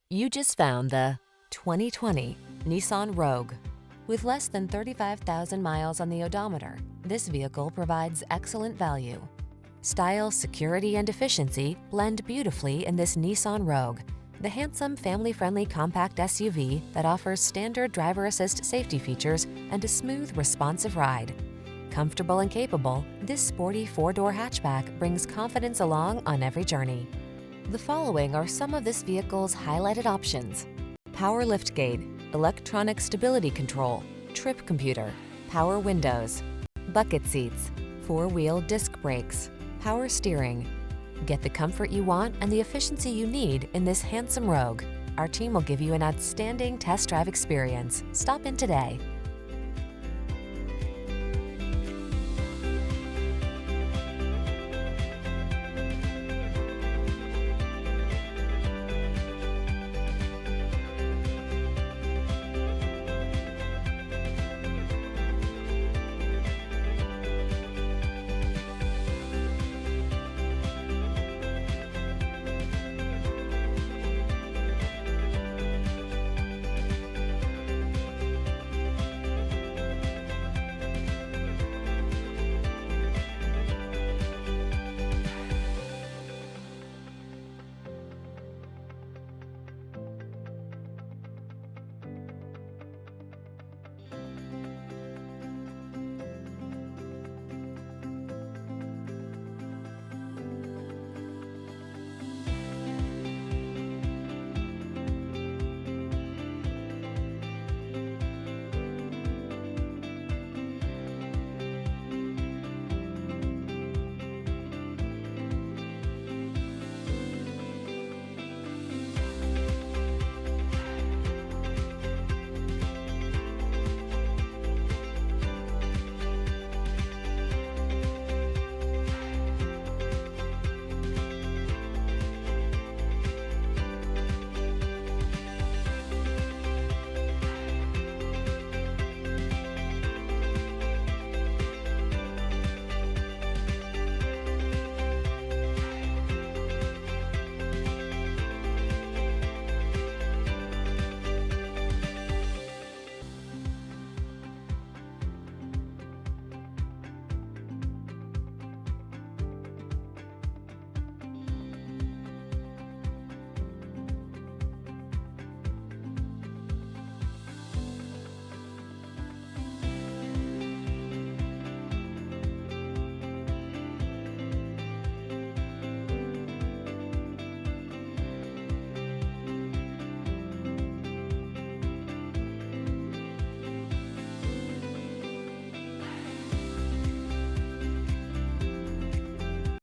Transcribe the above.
You just found the 2020 Nissan Rogue. With less than 35,000 miles on the odometer, this vehicle provides excellent value. Style, security, and efficiency blend beautifully in this Nissan Rogue, the handsome, family-friendly compact SUV that offers standard driver assist safety features and a smooth, responsive ride. Comfortable and capable, this sporty four-door hatchback brings confidence along on every journey. The following are some of this vehicle's highlighted options: power liftgate, electronic stability control, trip computer, power windows, bucket seats, four-wheel disc brakes, power steering. Get the comfort you want and the efficiency you need in this handsome Rogue. Our team will give you an outstanding test drive experience. Stop in today.